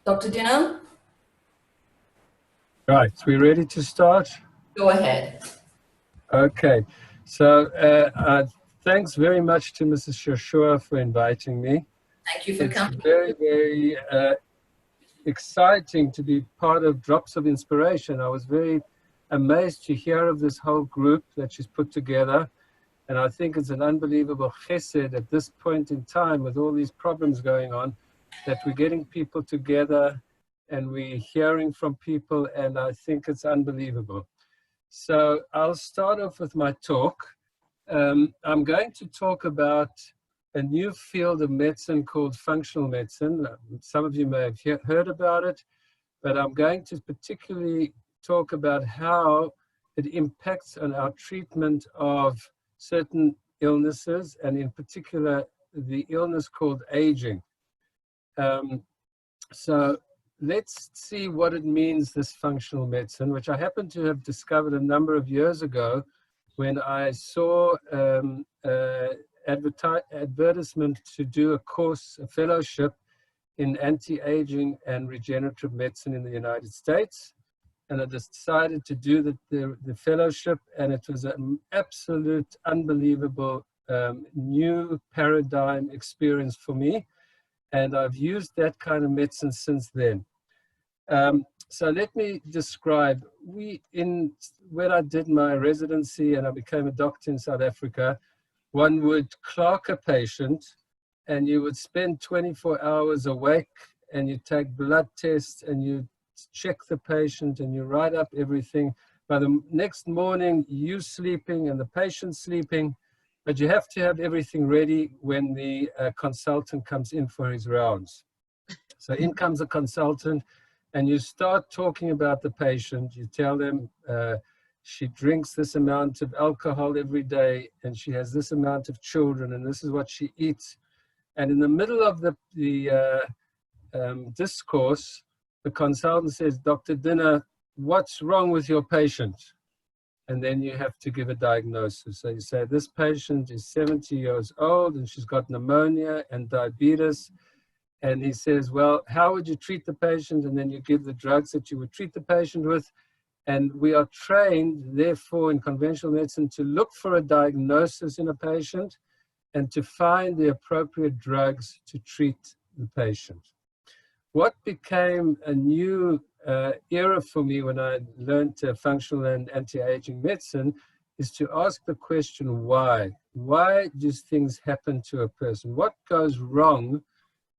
Dr. Dinham, Right, we ready to start? go ahead. Okay, so thanks very much to Mrs. Shoshua for inviting me. Thank you for It's coming. very exciting to be part of Drops of Inspiration. I was very amazed to hear of this whole group that she's put together. And I think it's an unbelievable chesed at this point in time with all these problems going on, that we're getting people together and we're hearing from people, and I think it's unbelievable. So I'll start off with my talk. I'm going to talk about a new field of medicine called functional medicine. Some of you may have heard about it, but I'm going to particularly talk about how it impacts on our treatment of certain illnesses, and in particular, the illness called aging. So let's see what it means, this functional medicine, which I happen to have discovered a number of years ago when I saw advertisement to do a course, a fellowship in anti-aging and regenerative medicine in the United States. And I decided to do the fellowship, and it was an absolute unbelievable new paradigm experience for me. And I've used that kind of medicine since then. So let me describe, when I did my residency and I became a doctor in South Africa, one would clerk a patient and you would spend 24 hours awake and you take blood tests and you check the patient and you write up everything. By the next morning, you sleeping and the patient sleeping, but you have to have everything ready when the consultant comes in for his rounds. So in comes a consultant and you start talking about the patient. You tell them she drinks this amount of alcohol every day and she has this amount of children and this is what she eats. And in the middle of the discourse, the consultant says, Dr. Dinner, what's wrong with your patient? And then you have to give a diagnosis. So you say, this patient is 70 years old and she's got pneumonia and diabetes. And he says, well, how would you treat the patient? And then you give the drugs that you would treat the patient with. And we are trained, therefore, in conventional medicine to look for a diagnosis in a patient and to find the appropriate drugs to treat the patient. What became a new era for me when I learned functional and anti-aging medicine is to ask the question, why? Why do things happen to a person? What goes wrong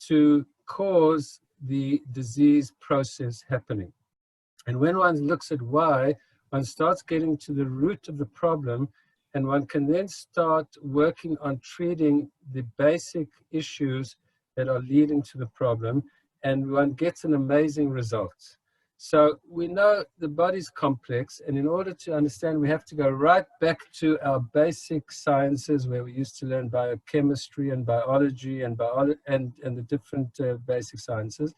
to cause the disease process happening? And when one looks at why, one starts getting to the root of the problem, and one can then start working on treating the basic issues that are leading to the problem, and one gets an amazing result. So we know the body's complex, and in order to understand, we have to go right back to our basic sciences where we used to learn biochemistry and biology and the different basic sciences.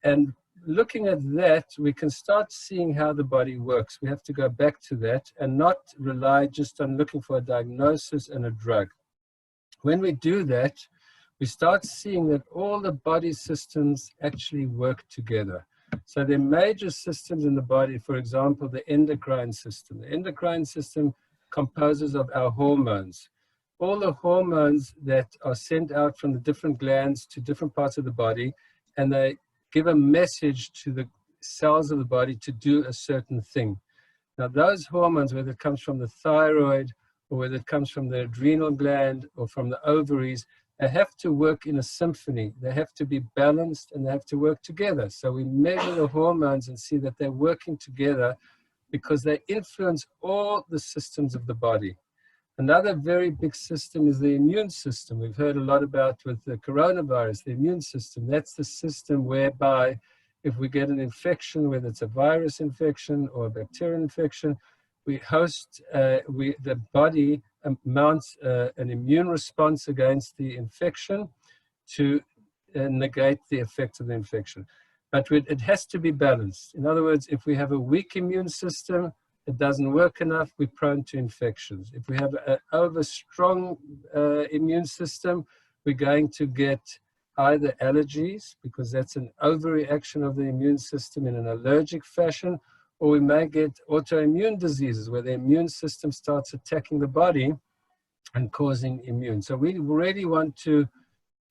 And looking at that, we can start seeing how the body works. We have to go back to that and not rely just on looking for a diagnosis and a drug. When we do that, we start seeing that all the body systems actually work together. So there are major systems in the body, for example, the endocrine system. The endocrine system composes of our hormones. All the hormones that are sent out from the different glands to different parts of the body, and they give a message to the cells of the body to do a certain thing. Now those hormones, whether it comes from the thyroid or whether it comes from the adrenal gland or from the ovaries, they have to work in a symphony. They have to be balanced and they have to work together. So we measure the hormones and see that they're working together because they influence all the systems of the body. Another very big system is the immune system. We've heard a lot about with the coronavirus, the immune system. That's the system whereby if we get an infection, whether it's a virus infection or a bacterial infection, we host, the body mounts an immune response against the infection to negate the effects of the infection. But it has to be balanced. In other words, if we have a weak immune system, it doesn't work enough, we're prone to infections. If we have an over strong immune system, we're going to get either allergies, because that's an overreaction of the immune system in an allergic fashion, or we may get autoimmune diseases where the immune system starts attacking the body and causing immune. So we really want to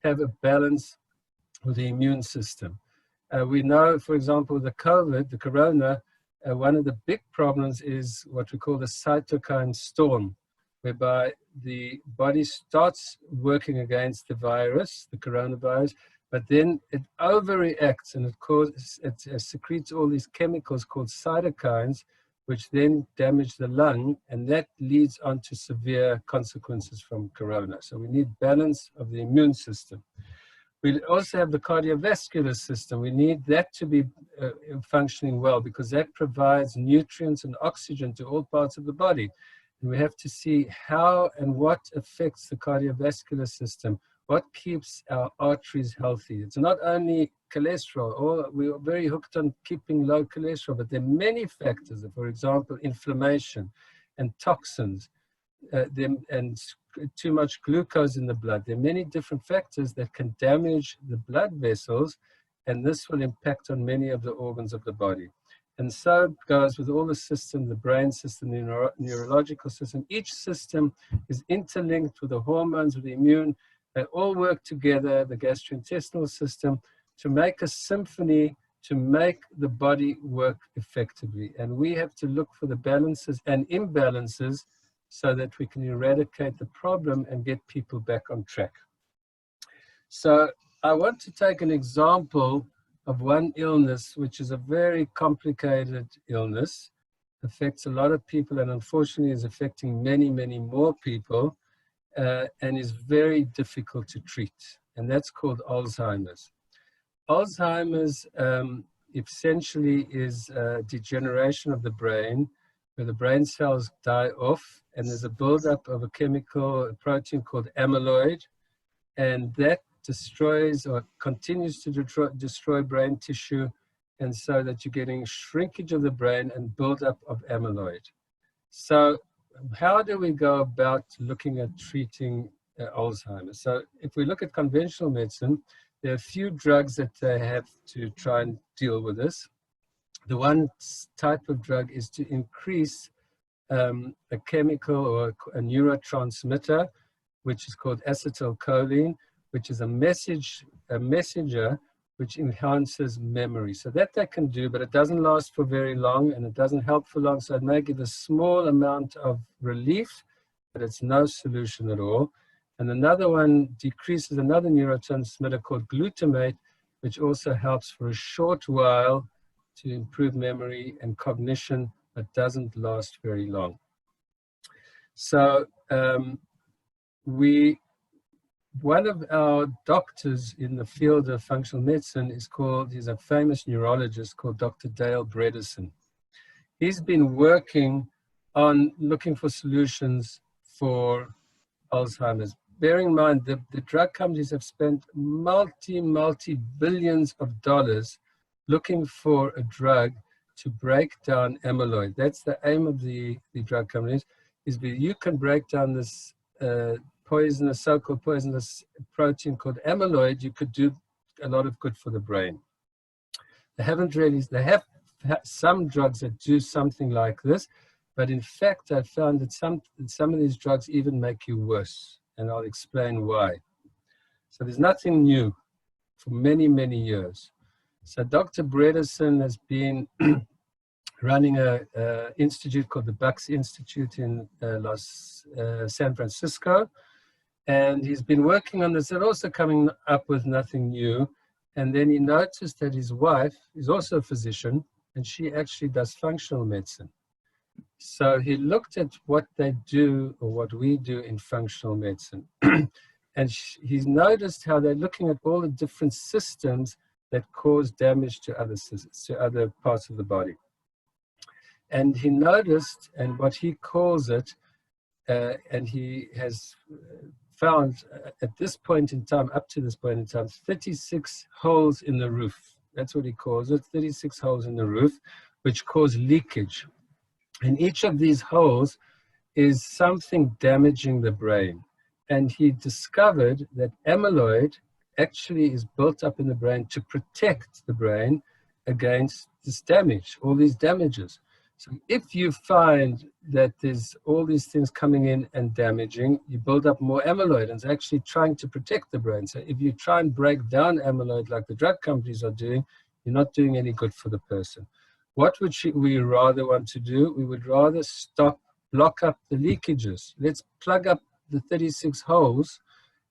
have a balance with the immune system. We know, for example, the COVID, the corona, one of the big problems is what we call the cytokine storm, whereby the body starts working against the virus, the coronavirus, but then it overreacts and it secretes all these chemicals called cytokines, which then damage the lung, and that leads on to severe consequences from corona. So we need balance of the immune system. We also have the cardiovascular system. We need that to be functioning well, because that provides nutrients and oxygen to all parts of the body. And we have to see how and what affects the cardiovascular system, what keeps our arteries healthy. It's not only cholesterol, we are very hooked on keeping low cholesterol, but there are many factors, for example, inflammation and toxins, and too much glucose in the blood. There are many different factors that can damage the blood vessels, and this will impact on many of the organs of the body. And so it goes with all the systems, the brain system, the neurological system. Each system is interlinked with the hormones, with the immune. They all work together, the gastrointestinal system, to make a symphony, to make the body work effectively. And we have to look for the balances and imbalances so that we can eradicate the problem and get people back on track. So I want to take an example of one illness, which is a very complicated illness, affects a lot of people, and unfortunately is affecting many, many more people, and is very difficult to treat. And that's called Alzheimer's. Alzheimer's essentially is degeneration of the brain, where the brain cells die off, and there's a buildup of a chemical, a protein called amyloid, and that destroys or continues to destroy brain tissue, and so that you're getting shrinkage of the brain and buildup of amyloid. So how do we go about looking at treating Alzheimer's? So if we look at conventional medicine, there are a few drugs that they have to try and deal with this. The one type of drug is to increase a chemical or a neurotransmitter, which is called acetylcholine, which is a messenger which enhances memory. So that they can do, but it doesn't last for very long, and it doesn't help for long. So it may give a small amount of relief, but it's no solution at all. And another one decreases another neurotransmitter called glutamate, which also helps for a short while to improve memory and cognition, but doesn't last very long. So one of our doctors in the field of functional medicine he's a famous neurologist called Dr. Dale Bredesen. He's been working on looking for solutions for Alzheimer's. Bearing in mind that the drug companies have spent multi-billions of dollars looking for a drug to break down amyloid. That's the aim of the drug companies, is that you can break down this so-called poisonous protein called amyloid. You could do a lot of good for the brain. They have some drugs that do something like this, but in fact, I found that some of these drugs even make you worse, and I'll explain why. So there's nothing new for many, many years. So Dr. Bredesen has been running an institute called the Bucks Institute in San Francisco. And he's been working on this and also coming up with nothing new. And then he noticed that his wife is also a physician, and she actually does functional medicine. So he looked at what they do, or what we do in functional medicine. And he's noticed how they're looking at all the different systems that cause damage to other parts of the body. And he noticed, and what he calls it, and he has found at this point in time, up to this point in time, 36 holes in the roof. That's what he calls it, 36 holes in the roof, which cause leakage. And each of these holes is something damaging the brain. And he discovered that amyloid actually is built up in the brain to protect the brain against this damage, all these damages. So if you find that there's all these things coming in and damaging, you build up more amyloid, and it's actually trying to protect the brain. So if you try and break down amyloid like the drug companies are doing, you're not doing any good for the person. What would we rather want to do? We would rather block up the leakages. Let's plug up the 36 holes,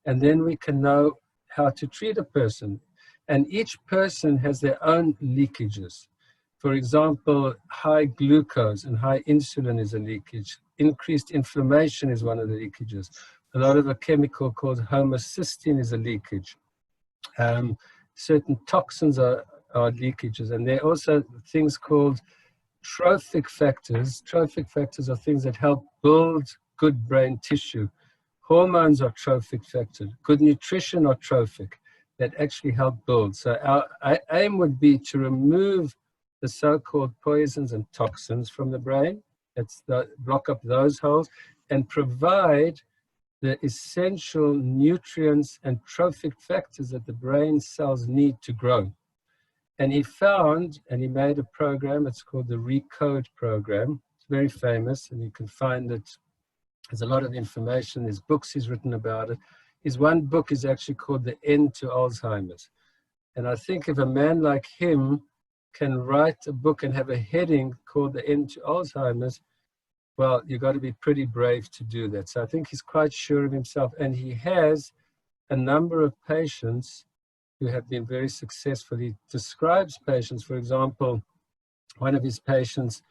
and then we can know how to treat a person. And each person has their own leakages. For example, high glucose and high insulin is a leakage. Increased inflammation is one of the leakages. A lot of a chemical called homocysteine is a leakage. Certain toxins are leakages. And there are also things called trophic factors. Trophic factors are things that help build good brain tissue. Hormones are trophic factors. Good nutrition are trophic, that actually help build. So our aim would be to remove the so-called poisons and toxins from the brain. Block up those holes and provide the essential nutrients and trophic factors that the brain cells need to grow. And he found, and he made a program, it's called the RECODE program. It's very famous, and you can find it. There's a lot of information. There's books he's written about it. His one book is actually called The End to Alzheimer's. And I think if a man like him can write a book and have a heading called The End to Alzheimer's, well, you've got to be pretty brave to do that. So I think he's quite sure of himself. And he has a number of patients who have been very successful. He describes patients, for example, one of his patients,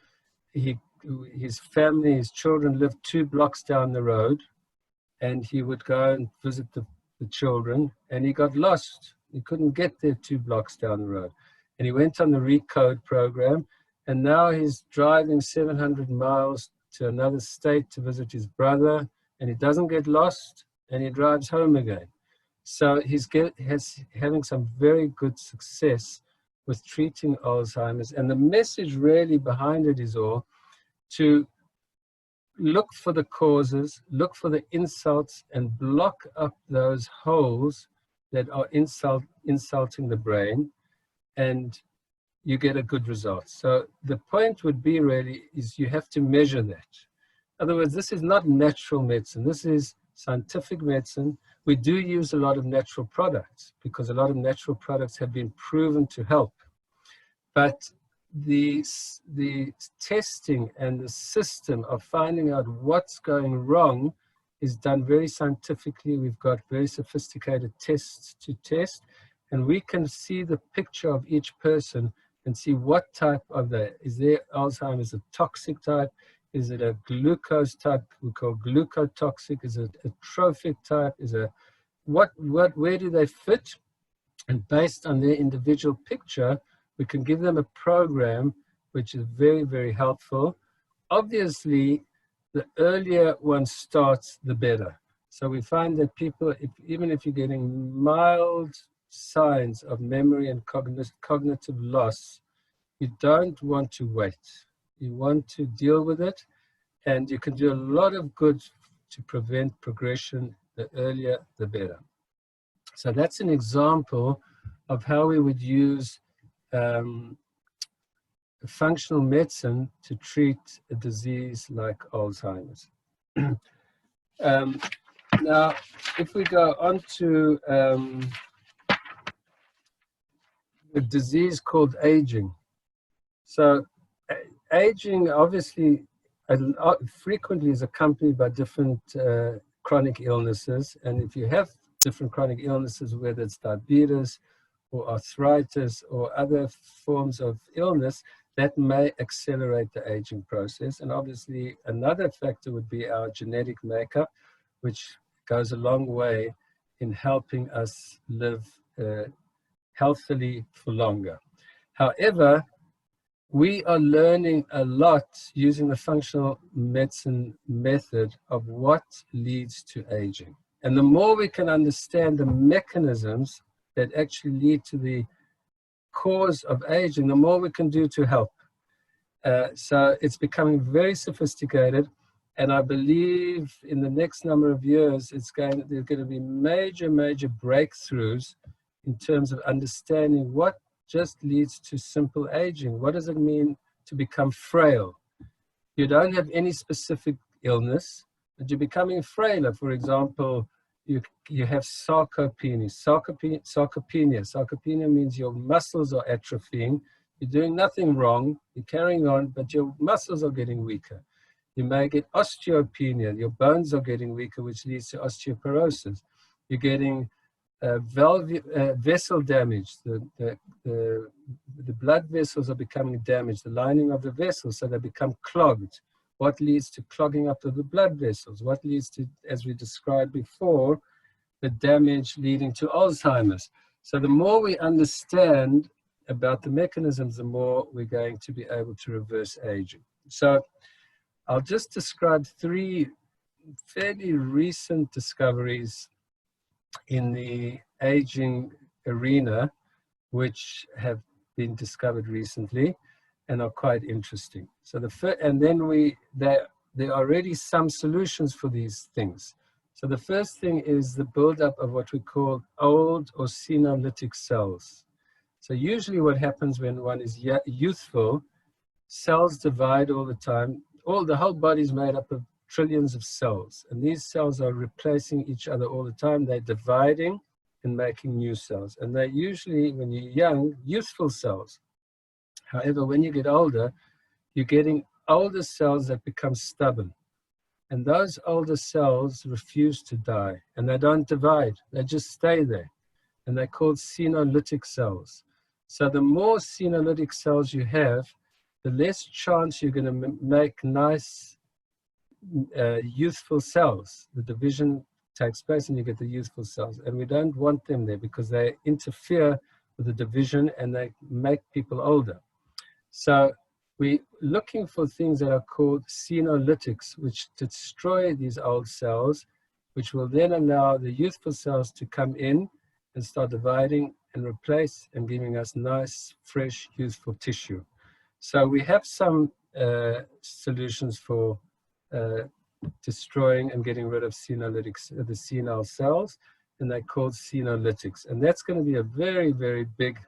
his family, his children lived 2 blocks down the road, and he would go and visit the children, and he got lost. He couldn't get there 2 blocks down the road. And he went on the RECODE program, and now he's driving 700 miles to another state to visit his brother, and he doesn't get lost, and he drives home again. So he's having some very good success with treating Alzheimer's. And the message really behind it is all to look for the causes, look for the insults, and block up those holes that are insulting the brain, and you get a good result. So the point would be really is you have to measure that. In other words, this is not natural medicine. This is scientific medicine. We do use a lot of natural products because a lot of natural products have been proven to help. But the testing and the system of finding out what's going wrong is done very scientifically. We've got very sophisticated tests to test, and we can see the picture of each person and see what type of is their Alzheimer's a toxic type? Is it a glucose type we call glucotoxic? Is it a trophic type? Where do they fit? And based on their individual picture, we can give them a program which is very, very helpful. Obviously, the earlier one starts, the better. So we find that people, even if you're getting mild signs of memory and cognitive loss, you don't want to wait. You want to deal with it, and you can do a lot of good to prevent progression. The earlier, the better. So that's an example of how we would use functional medicine to treat a disease like Alzheimer's. Now, if we go on to a disease called aging. So aging obviously frequently is accompanied by different chronic illnesses. And if you have different chronic illnesses, whether it's diabetes or arthritis or other forms of illness, that may accelerate the aging process. And obviously another factor would be our genetic makeup, which goes a long way in helping us live healthily for longer. However, we are learning a lot using the functional medicine method of what leads to aging. And the more we can understand the mechanisms that actually lead to the cause of aging, the more we can do to help. So it's becoming very sophisticated. And I believe in the next number of years, there's going to be major, major breakthroughs in terms of understanding what just leads to simple aging. What does it mean to become frail? You don't have any specific illness, but you're becoming frailer. For example, you have sarcopenia. Sarcopenia means your muscles are atrophying. You're doing nothing wrong. You're carrying on, but your muscles are getting weaker. You may get osteopenia. Your bones are getting weaker, which leads to osteoporosis. You're getting vessel damage. The blood vessels are becoming damaged, the lining of the vessels, so they become clogged. What leads to clogging up of the blood vessels? What leads to, as we described before, the damage leading to Alzheimer's? So the more we understand about the mechanisms, the more we're going to be able to reverse aging. So I'll just describe 3 fairly recent discoveries in the aging arena, which have been discovered recently and are quite interesting. So and then there are already some solutions for these things. So the first thing is the buildup of what we call old or senolytic cells. So usually what happens when one is youthful, cells divide all the time. The whole body is made up of trillions of cells, and these cells are replacing each other all the time. They're dividing and making new cells, and they're usually, when you're young, youthful cells. However, when you get older, you're getting older cells that become stubborn, and those older cells refuse to die, and they don't divide, they just stay there, and they're called senolytic cells. So the more senolytic cells you have, the less chance you're going to make nice youthful cells. The division takes place and you get the youthful cells, and we don't want them there because they interfere with the division and they make people older. So we're looking for things that are called senolytics, which destroy these old cells, which will then allow the youthful cells to come in and start dividing and replace and giving us nice, fresh, youthful tissue. So we have some solutions for destroying and getting rid of the senile cells, and they're called senolytics. And that's going to be a very, very big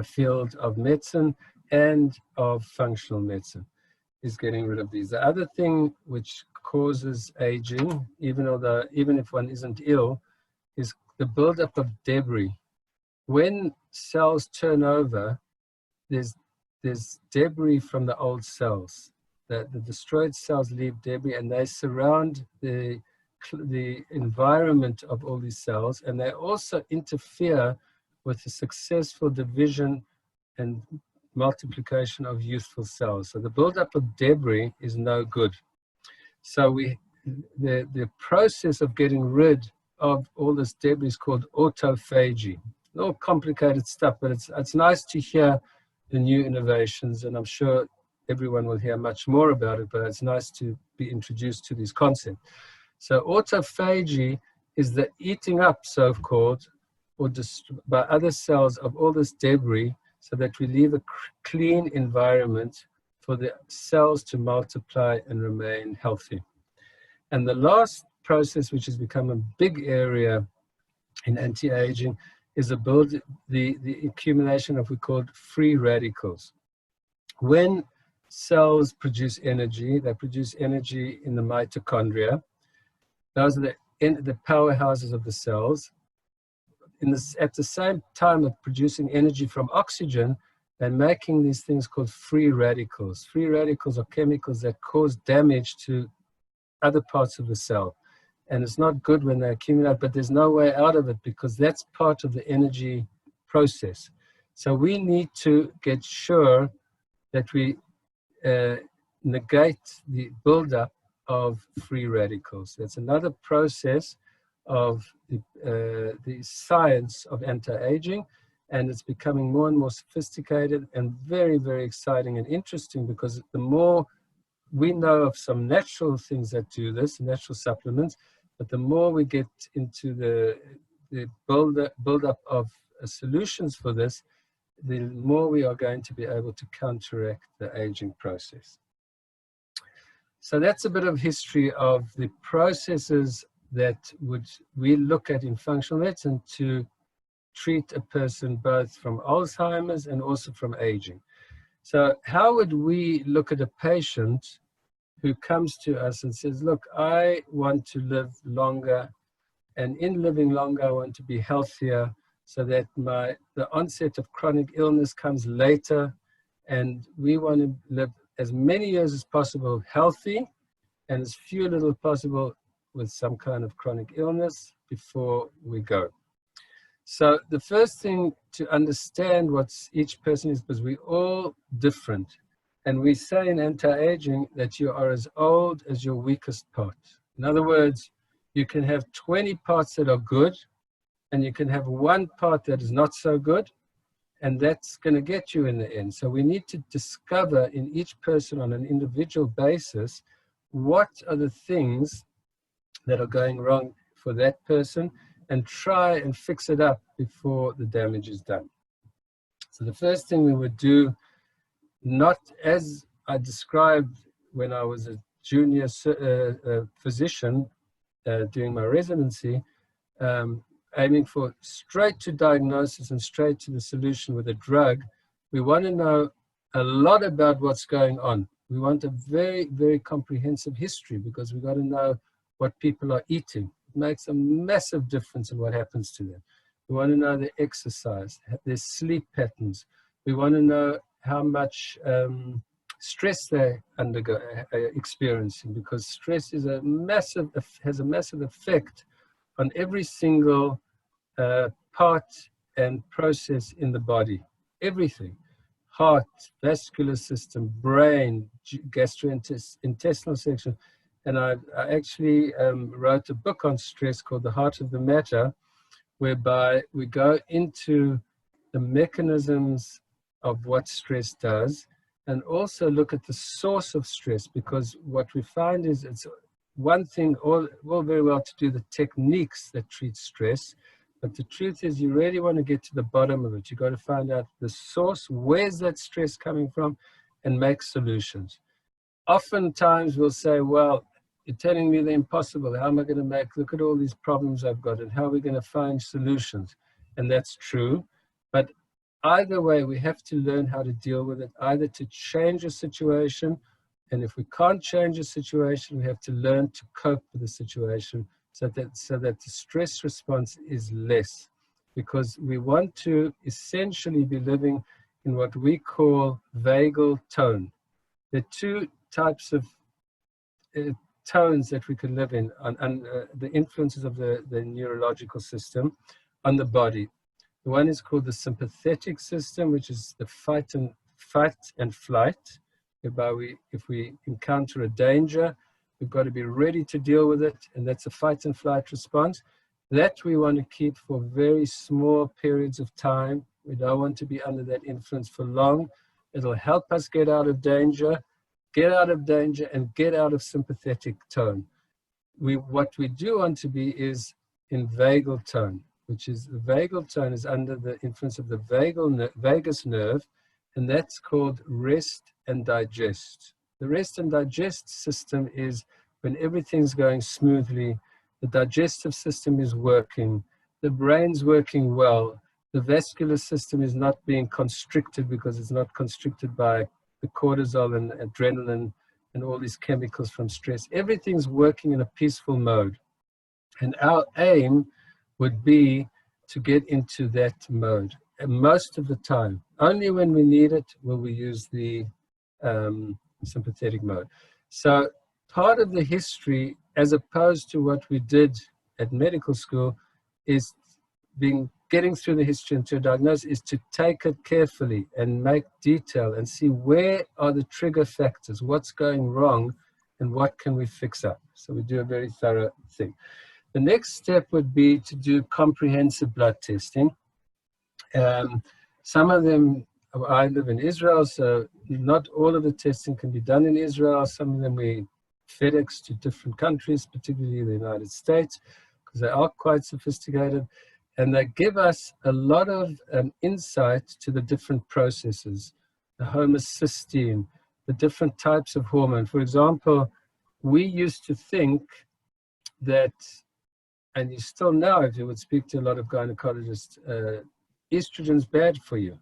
field of medicine and of functional medicine, is getting rid of these. The other thing which causes aging, even if one isn't ill, is the buildup of debris. When cells turn over, there's debris from the old cells. The destroyed cells leave debris, and they surround the environment of all these cells, and they also interfere with the successful division and multiplication of youthful cells. So the buildup of debris is no good. So the process of getting rid of all this debris is called autophagy. All complicated stuff, but it's nice to hear the new innovations, and I'm sure everyone will hear much more about it, but it's nice to be introduced to these concepts. So autophagy is the eating up, so-called, or just by other cells of all this debris, so that we leave a clean environment for the cells to multiply and remain healthy. And the last process, which has become a big area in anti-aging, is the accumulation of what we call free radicals. When cells produce energy, they produce energy in the mitochondria. Those are the powerhouses of the cells. At the same time of producing energy from oxygen, they're making these things called free radicals. Free radicals are chemicals that cause damage to other parts of the cell. And it's not good when they accumulate, but there's no way out of it because that's part of the energy process. So we need to get sure that we negate the buildup of free radicals. That's another process of the science of anti-aging, and it's becoming more and more sophisticated and very, very exciting and interesting, because the more we know of some natural things that do this, natural supplements, but the more we get into the build-up of solutions for this, the more we are going to be able to counteract the aging process. So that's a bit of history of the processes that we look at in functional medicine to treat a person both from Alzheimer's and also from aging. So how would we look at a patient who comes to us and says, look, I want to live longer, and in living longer, I want to be healthier so that the onset of chronic illness comes later, and we want to live as many years as possible healthy and as few little possible with some kind of chronic illness before we go. So the first thing to understand what each person is, because we're all different. And we say in anti-aging that you are as old as your weakest part. In other words, you can have 20 parts that are good, and you can have one part that is not so good, and that's going to get you in the end. So we need to discover in each person on an individual basis, what are the things that are going wrong for that person, and try and fix it up before the damage is done. So the first thing we would do, not as I described when I was a junior physician doing my residency, aiming for straight to diagnosis and straight to the solution with a drug. We want to know a lot about what's going on. We want a very, very comprehensive history, because we've got to know what people are eating. It makes a massive difference in what happens to them. We want to know their exercise, their sleep patterns. We want to know how much stress they experiencing, because stress is has a massive effect on every single part and process in the body. Everything: heart, vascular system, brain, gastrointestinal section. And I actually wrote a book on stress called The Heart of the Matter, whereby we go into the mechanisms of what stress does, and also look at the source of stress, because what we find is it's one thing, all very well to do the techniques that treat stress, but the truth is you really want to get to the bottom of it. You've got to find out the source, where's that stress coming from, and make solutions. Oftentimes we'll say, well, you're telling me the impossible. How am I going to look at all these problems I've got, and how are we going to find solutions? And that's true. But either way, we have to learn how to deal with it, either to change a situation, and if we can't change a situation, we have to learn to cope with the situation so that the stress response is less. Because we want to essentially be living in what we call vagal tone. There are two types of tones that we can live in, and the influences of the neurological system on the body. The one is called the sympathetic system, which is the fight and flight, whereby if we encounter a danger, we've got to be ready to deal with it, and that's a fight and flight response. That we want to keep for very small periods of time. We don't want to be under that influence for long. It'll help us get out of danger, and get out of sympathetic tone. What we do want to be is in vagal tone, which is the vagal tone is under the influence of the vagus nerve, and that's called rest and digest. The rest and digest system is when everything's going smoothly, the digestive system is working, the brain's working well, the vascular system is not being constricted because it's not constricted by the cortisol and adrenaline and all these chemicals from stress. Everything's working in a peaceful mode. And our aim would be to get into that mode. And most of the time, only when we need it will we use the sympathetic mode. So part of the history, as opposed to what we did at medical school, is getting through the history into a diagnosis, is to take it carefully and make detail and see where are the trigger factors, what's going wrong, and what can we fix up. So we do a very thorough thing. The next step would be to do comprehensive blood testing. Some of them, I live in Israel, so not all of the testing can be done in Israel. Some of them we FedEx to different countries, particularly the United States, because they are quite sophisticated. And they give us a lot of insight to the different processes, the homocysteine, the different types of hormone. For example, we used to think that, and you still know, if you would speak to a lot of gynecologists, estrogen's bad for you.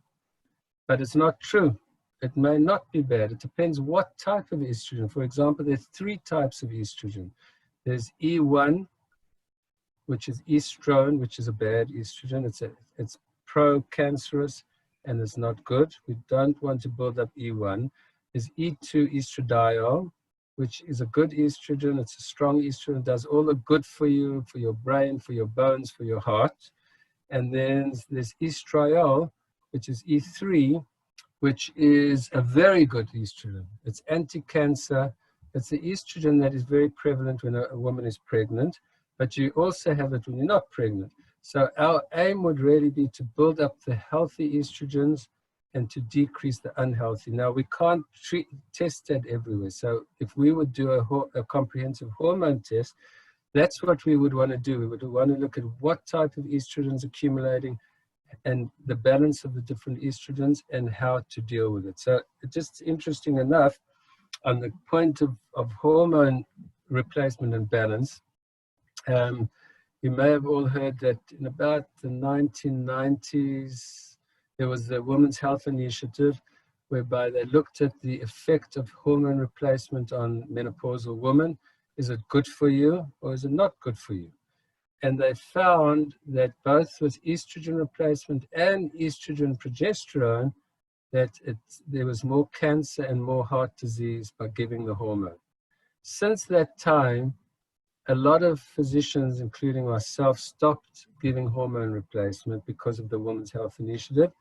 But it's not true. It may not be bad. It depends what type of estrogen. For example, there's 3 types of estrogen. There's E1, which is estrone, which is a bad estrogen. It's pro-cancerous and it's not good. We don't want to build up E1. There's E2 estradiol, which is a good estrogen. It's a strong estrogen. It does all the good for you, for your brain, for your bones, for your heart. And then there's estriol, which is E3, which is a very good estrogen. It's anti-cancer. It's the estrogen that is very prevalent when a woman is pregnant, but you also have it when you're not pregnant. So our aim would really be to build up the healthy estrogens and to decrease the unhealthy. Now, we can't test that everywhere. So if we would do a comprehensive hormone test, that's what we would want to do. We would want to look at what type of estrogens accumulating and the balance of the different estrogens and how to deal with it. So just interesting enough, on the point of hormone replacement and balance, you may have all heard that in about the 1990s, there was the Women's Health Initiative, whereby they looked at the effect of hormone replacement on menopausal women. Is it good for you or is it not good for you? And they found that both with estrogen replacement and estrogen progesterone, that there was more cancer and more heart disease by giving the hormone. Since that time, a lot of physicians, including myself, stopped giving hormone replacement because of the Women's Health Initiative.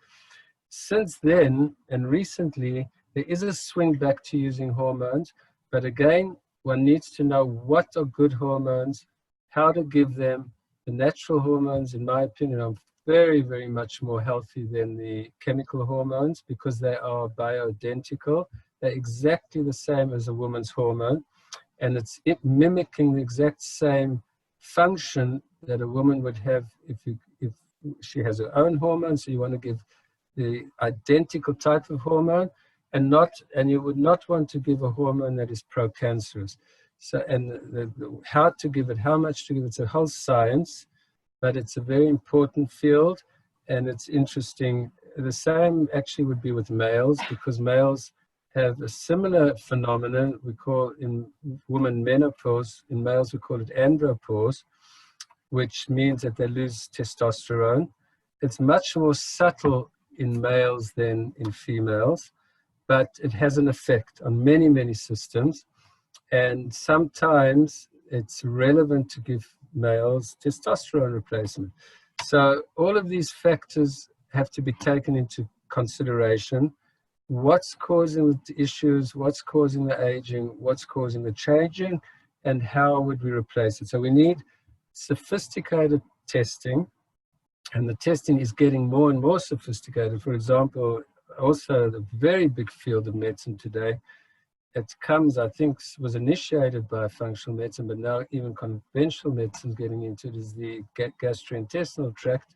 Since then, and recently, there is a swing back to using hormones, but again, one needs to know what are good hormones, how to give them. The natural hormones, in my opinion, are very, very much more healthy than the chemical hormones because they are bioidentical. They're exactly the same as a woman's hormone, and it's mimicking the exact same function that a woman would have if she has her own hormone. So you want to give the identical type of hormone, and you would not want to give a hormone that is pro-cancerous. So, and how to give it, how much to give it, it's a whole science, but it's a very important field, and it's interesting. The same actually would be with males, because males have a similar phenomenon we call in women menopause. In males, we call it andropause, which means that they lose testosterone. It's much more subtle in males than in females, but it has an effect on many, many systems. And sometimes it's relevant to give males testosterone replacement. So all of these factors have to be taken into consideration. What's causing the issues, what's causing the aging, what's causing the changing, and how would we replace it? So we need sophisticated testing, and the testing is getting more and more sophisticated. For example, also the very big field of medicine today, it comes, I think, was initiated by functional medicine, but now even conventional medicine is getting into it, is the gastrointestinal tract,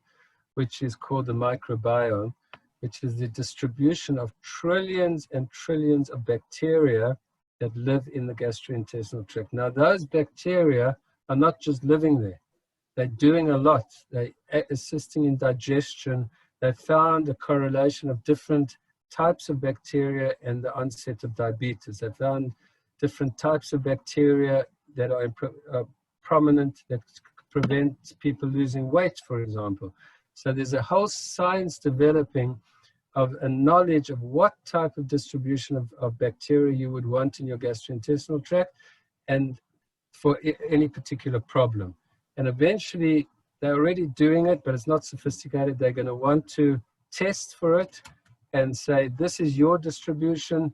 which is called the microbiome, which is the distribution of trillions and trillions of bacteria that live in the gastrointestinal tract. Now, those bacteria are not just living there. They're doing a lot. They're assisting in digestion. They found a correlation of different types of bacteria and the onset of diabetes. They found different types of bacteria that are prominent, that prevent people losing weight, for example. So there's a whole science developing of a knowledge of what type of distribution of bacteria you would want in your gastrointestinal tract and for any particular problem. And eventually, they're already doing it, but it's not sophisticated. They're going to want to test for it and say, this is your distribution.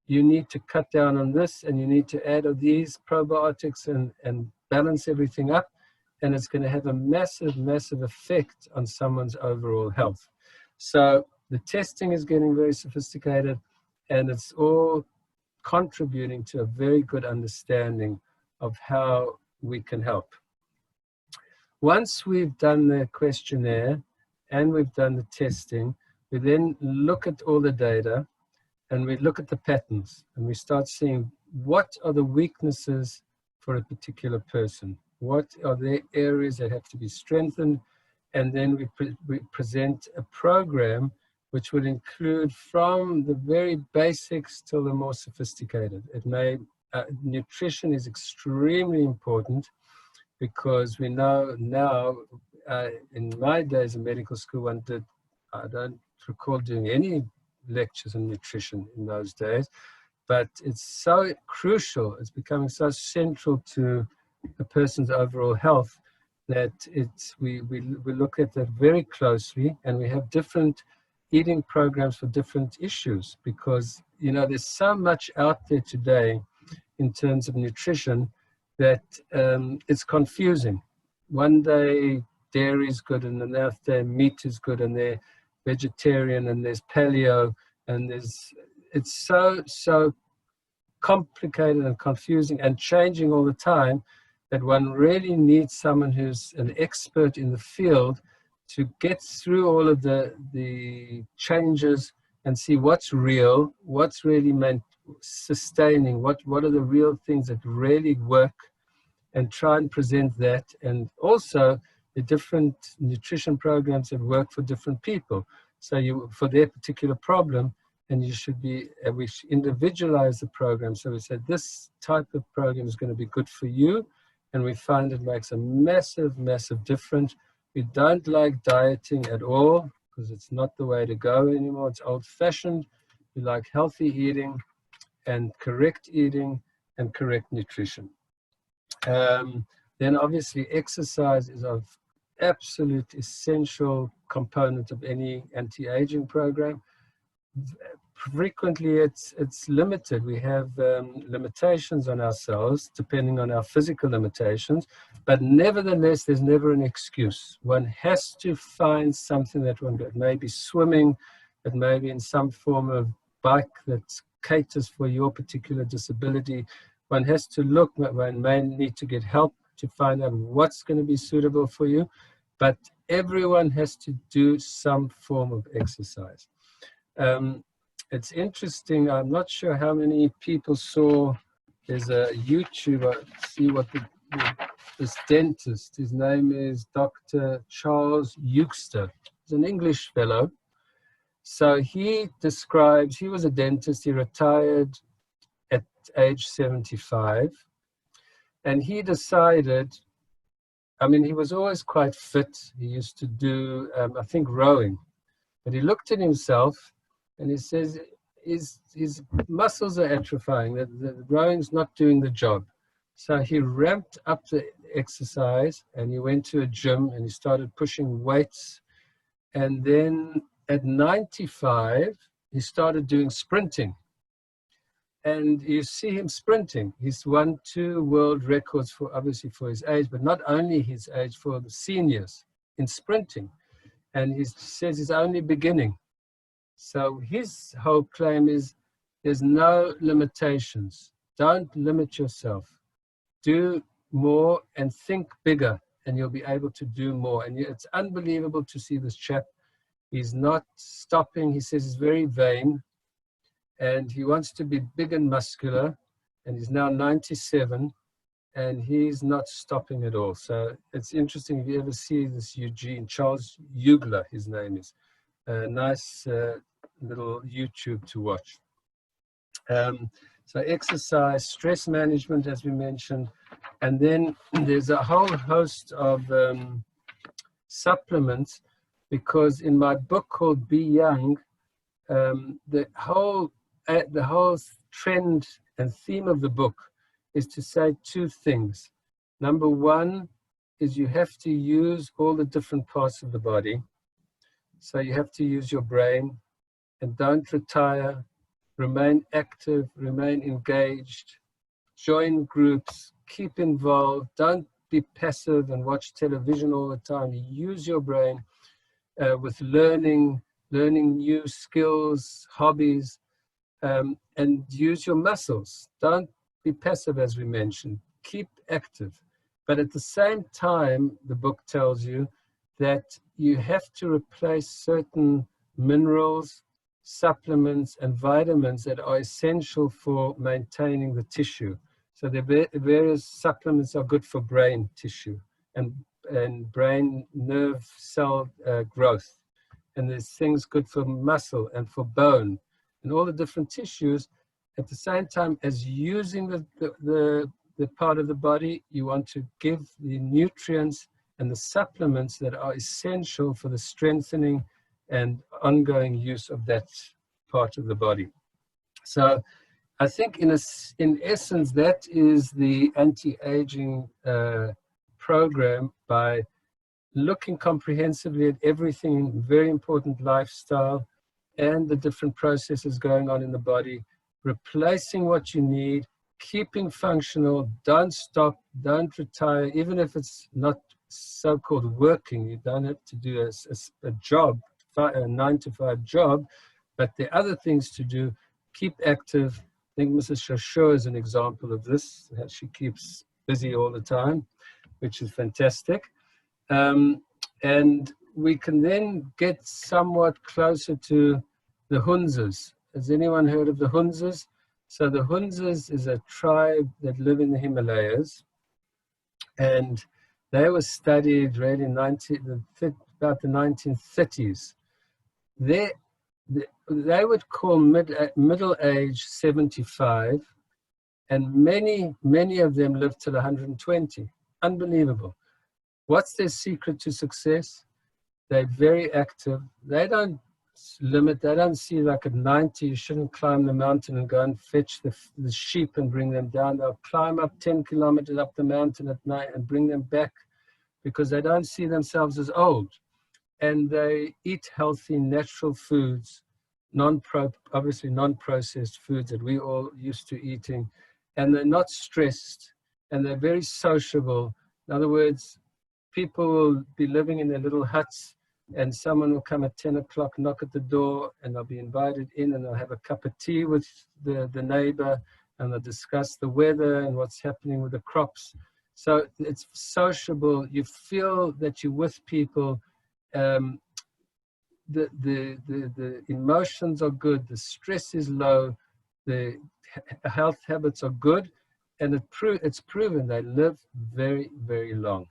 You need to cut down on this, and you need to add these probiotics and balance everything up. And it's going to have a massive, massive effect on someone's overall health. So the testing is getting very sophisticated, and it's all contributing to a very good understanding of how we can help. Once we've done the questionnaire and we've done the testing, we then look at all the data and we look at the patterns, and we start seeing what are the weaknesses for a particular person? What are the areas that have to be strengthened? And then we present a program which would include from the very basics till the more sophisticated. Nutrition is extremely important, because we know now, in my days in medical school, I don't recall doing any lectures on nutrition in those days, but it's so crucial, it's becoming so central to a person's overall health, that we look at that very closely, and we have different eating programs for different issues, because there's so much out there today in terms of nutrition that it's confusing. One day dairy is good, and the next day meat is good, and they're vegetarian, and there's paleo, and it's so complicated and confusing and changing all the time, that one really needs someone who's an expert in the field to get through all of the changes and see what's real, what's really meant sustaining, what are the real things that really work, and try and present that. And also the different nutrition programs that work for different people. So for their particular problem, and we individualize the program. So we said, this type of program is going to be good for you. And we find it makes a massive, massive difference. We don't like dieting at all, because it's not the way to go anymore. It's old-fashioned. We like healthy eating and correct nutrition. Then obviously exercise is of absolute essential component of any anti-aging program. Frequently it's limited. We have limitations on ourselves depending on our physical limitations, but nevertheless there's never an excuse. One has to find something that may be swimming, that may be in some form of bike that caters for your particular disability. One has to look, one may need to get help to find out what's going to be suitable for you, but everyone has to do some form of exercise. It's interesting, I'm not sure how many people saw, there's a YouTuber, see what this dentist, his name is Dr. Charles Euster. He's an English fellow. So he describes, he was a dentist, he retired at age 75, and he decided, he was always quite fit. He used to do, I think, rowing, but he looked at himself and he says his muscles are atrophying, the rowing's not doing the job. So he ramped up the exercise, and he went to a gym and he started pushing weights. And then at 95, he started doing sprinting. And you see him sprinting. He's won 2 world records obviously for his age, but not only his age, for the seniors in sprinting. And he says he's only beginning. So his whole claim is there's no limitations. Don't limit yourself. Do more and think bigger, and you'll be able to do more. And it's unbelievable to see this chap. He's not stopping. He says he's very vain, and he wants to be big and muscular, and he's now 97, and he's not stopping at all. So it's interesting if you ever see this Charles Eugler, his name is. A nice little YouTube to watch. So exercise, stress management, as we mentioned, and then there's a whole host of supplements, because in my book called Be Young, the whole trend and theme of the book is to say 2 things. Number 1 is you have to use all the different parts of the body. So you have to use your brain, and don't retire, remain active, remain engaged, join groups, keep involved, don't be passive and watch television all the time. Use your brain with learning new skills, hobbies, and use your muscles. Don't be passive, as we mentioned. Keep active. But at the same time, the book tells you that you have to replace certain minerals, supplements and vitamins that are essential for maintaining the tissue. So the various supplements are good for brain tissue and brain nerve cell growth. And there's things good for muscle and for bone and all the different tissues. At the same time as using the part of the body, you want to give the nutrients and the supplements that are essential for the strengthening and ongoing use of that part of the body. So I think in essence, that is the anti-aging program, by looking comprehensively at everything, very important lifestyle and the different processes going on in the body, replacing what you need, keeping functional, don't stop, don't retire, even if it's not so-called working. You don't have to do a job, a 9-to-5 job, but there are other things to do. Keep active. I think Mrs. Shashur is an example of this. She keeps busy all the time, which is fantastic. And we can then get somewhat closer to the Hunzas. Has anyone heard of the Hunzas? So the Hunzas is a tribe that live in the Himalayas, and they were studied really about the 1930s. They would call middle age 75, and many of them lived till 120. Unbelievable. What's their secret to success? They're very active. They don't limit. They don't see like at 90 you shouldn't climb the mountain and go and fetch the sheep and bring them down. They'll climb up 10 kilometers up the mountain at night and bring them back, because they don't see themselves as old. And they eat healthy, natural foods, obviously non-processed foods that we all used to eating. And they're not stressed, and they're very sociable. In other words, people will be living in their little huts, and someone will come at 10 o'clock, knock at the door, and they'll be invited in, and they'll have a cup of tea with the neighbor, and they'll discuss the weather and what's happening with the crops. So it's sociable. You feel that you're with people. The emotions are good. The stress is low. The health habits are good, and it's proven they live very, very long.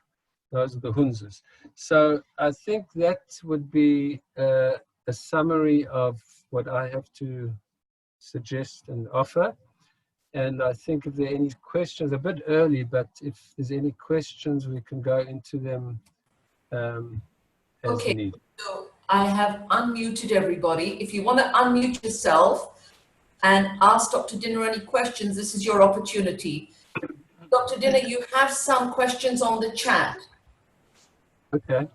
Those are the Hunzas. So I think that would be a summary of what I have to suggest and offer. And I think if there are any questions, a bit early, but if there's any questions, we can go into them as needed. So I have unmuted everybody. If you want to unmute yourself and ask Dr. Dinner any questions, this is your opportunity. Dr. Dinner, you have some questions on the chat. Okay.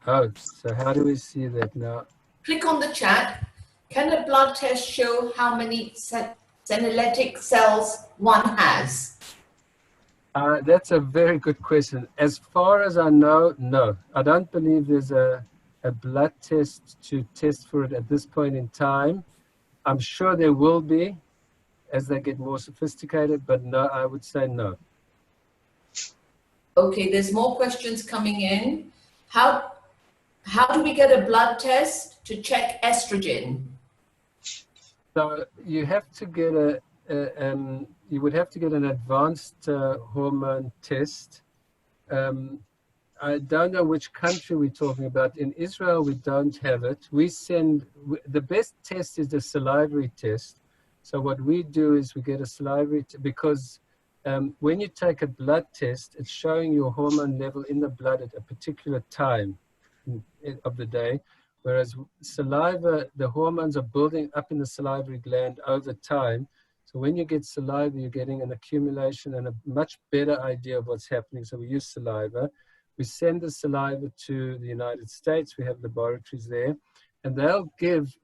Oh, so how do we see that now? Click on the chat. Can a blood test show how many senolytic cells one has? That's a very good question. As far as I know, no. I don't believe there's a blood test to test for it at this point in time. I'm sure there will be as they get more sophisticated, but no, I would say no. Okay, there's more questions coming in. How do we get a blood test to check estrogen? So you have to get you would have to get an advanced hormone test. I don't know which country we're talking about. In Israel, we don't have it. The best test is the salivary test. So what we do is we get a salivary because when you take a blood test, it's showing your hormone level in the blood at a particular time of the day, whereas saliva, the hormones are building up in the salivary gland over time. So when you get saliva, you're getting an accumulation and a much better idea of what's happening. So we use saliva. We send the saliva to the United States. We have laboratories there, and they'll give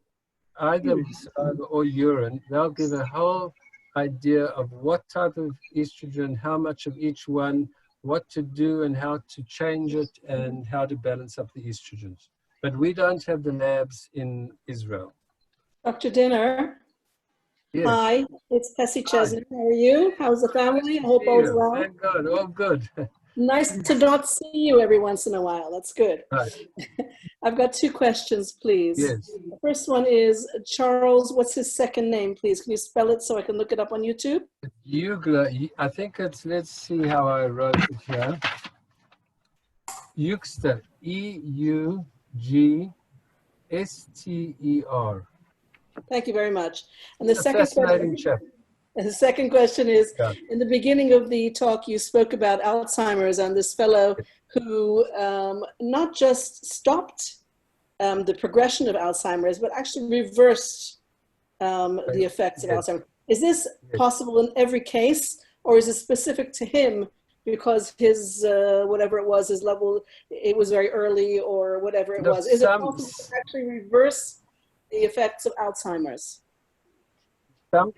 either saliva or urine. They'll give a whole idea of what type of estrogen, how much of each one, what to do and how to change it, and how to balance up the estrogens. But we don't have the labs in Israel. Dr. Dinner. Yes. Hi, it's Tessie Chesney. How are you? How's the family? I hope all's well. Thank God, all good. Nice to not see you every once in a while. That's good. Right. I've got two questions, please. Yes. The first one is Charles. What's his second name, please? Can you spell it so I can look it up on YouTube? Eugler, I think it's, let's see how I wrote it here. Eugster, E-U-G-S-T-E-R. Thank you very much. And the second Fascinating question, chap. the second question is, Yeah. in the beginning of the talk, you spoke about Alzheimer's and this fellow who not just stopped the progression of Alzheimer's, but actually reversed the effects of Yes. Alzheimer's. Is this possible in every case, or is it specific to him because his, whatever it was, his level, it was very early or whatever it No, was? Is it some- possible to actually reverse the effects of Alzheimer's? Some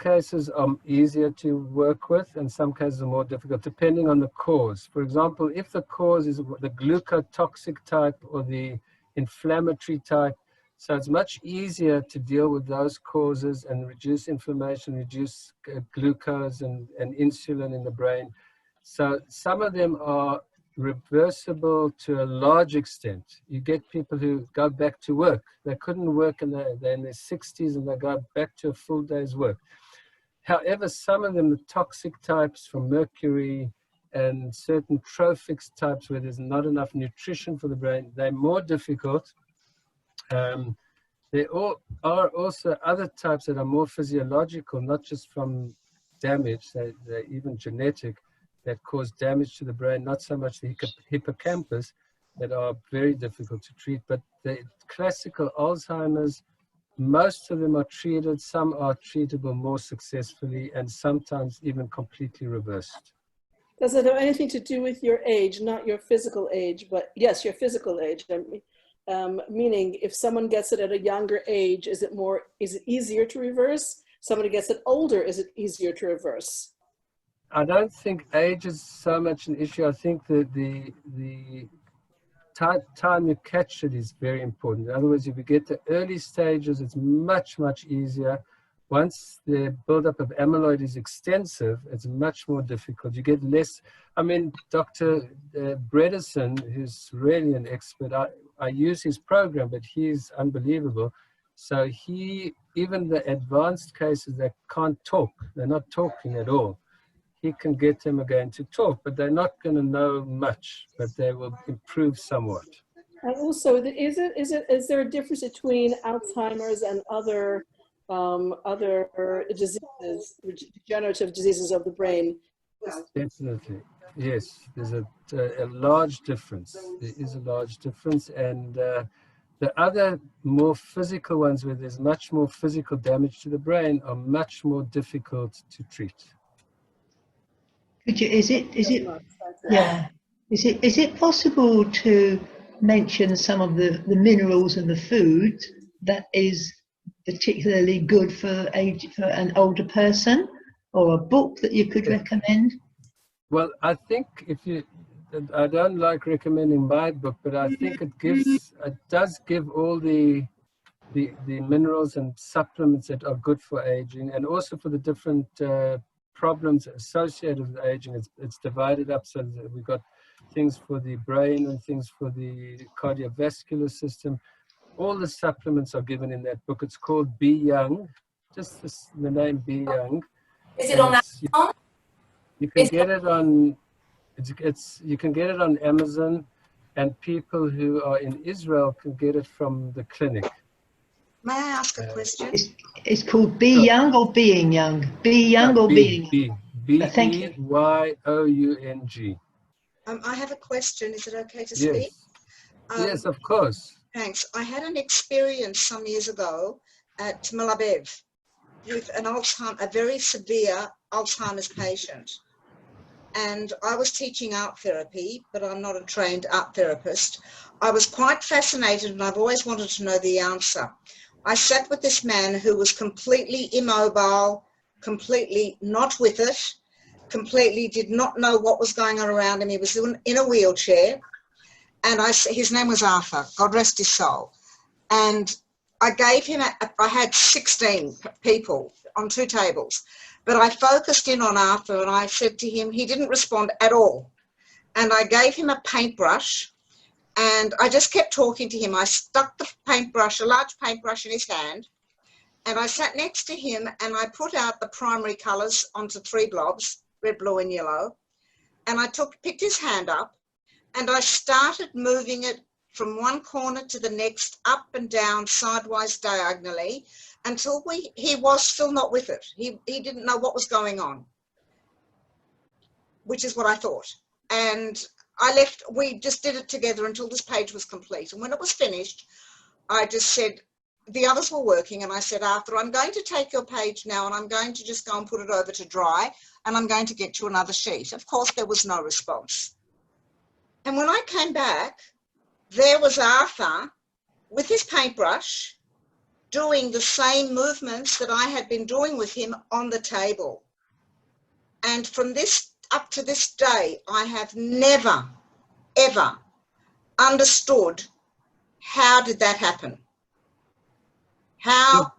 cases are easier to work with and some cases are more difficult depending on the cause. For example, if the cause is the glucotoxic type or the inflammatory type, so it's much easier to deal with those causes and reduce inflammation, reduce glucose and insulin in the brain. So some of them are reversible to a large extent. You get people who go back to work. They couldn't work they're in their 60s and they go back to a full day's work. However, some of them, the toxic types from mercury and certain trophic types where there's not enough nutrition for the brain, they're more difficult. There are also other types that are more physiological, not just from damage, they're even genetic, that cause damage to the brain, not so much the hippocampus, that are very difficult to treat. But the classical Alzheimer's, most of them are treated, some are treatable more successfully, and sometimes even completely reversed. Does it have anything to do with your age, not your physical age, but yes, your physical age? Meaning, if someone gets it at a younger age, is it easier to reverse? Somebody gets it older, is it easier to reverse? I don't think age is so much an issue. I think that the time you catch it is very important. In other words, if you get the early stages, it's much, much easier. Once the buildup of amyloid is extensive, it's much more difficult. You get less. I mean, Dr. Bredesen, who's really an expert, I use his program, but he's unbelievable. So even the advanced cases that can't talk, they're not talking at all, he can get them again to talk, but they're not going to know much, but they will improve somewhat. And also, is there a difference between Alzheimer's and other diseases, degenerative diseases of the brain? Definitely, yes. There's a large difference. There is a large difference, and the other more physical ones, where there's much more physical damage to the brain, are much more difficult to treat. Could you, is it possible to mention some of the minerals and the food that is particularly good for an older person, or a book that you could recommend? Well, I think I don't like recommending my book, but I think it does give all the minerals and supplements that are good for aging, and also for the different problems associated with aging. It's divided up so that we've got things for the brain and things for the cardiovascular system. All the supplements are given in that book. It's called Be Young, just the name Be Young. Is it on Amazon? You can get it on. You can get it on Amazon, and people who are in Israel can get it from the clinic. May I ask a question? It's called Be Young or Being Young? Be Young or Being Young? B-E-Y-O-U-N-G. I have a question. Is it okay to speak? Yes. Yes, of course. Thanks. I had an experience some years ago at Tel Aviv with a very severe Alzheimer's patient. And I was teaching art therapy, but I'm not a trained art therapist. I was quite fascinated, and I've always wanted to know the answer. I sat with this man who was completely immobile, completely not with it, completely did not know what was going on around him. He was in a wheelchair, and his name was Arthur, God rest his soul. And I gave him, I had 16 people on 2 tables, but I focused in on Arthur, and I said to him, he didn't respond at all. and I gave him a paintbrush, and I just kept talking to him. I stuck the paintbrush, a large paintbrush, in his hand, and I sat next to him, and I put out the primary colours onto 3 blobs, red, blue and yellow, and I picked his hand up, and I started moving it from one corner to the next, up and down, sideways, diagonally, until he was still not with it. He didn't know what was going on, which is what I thought. And I left, we just did it together until this page was complete. And when it was finished, I just said, the others were working, and I said, Arthur, I'm going to take your page now, and I'm going to just go and put it over to dry, and I'm going to get you another sheet. Of course, there was no response. And when I came back, there was Arthur with his paintbrush doing the same movements that I had been doing with him on the table. And from this up to this day, I have never, ever understood how did that happen? How?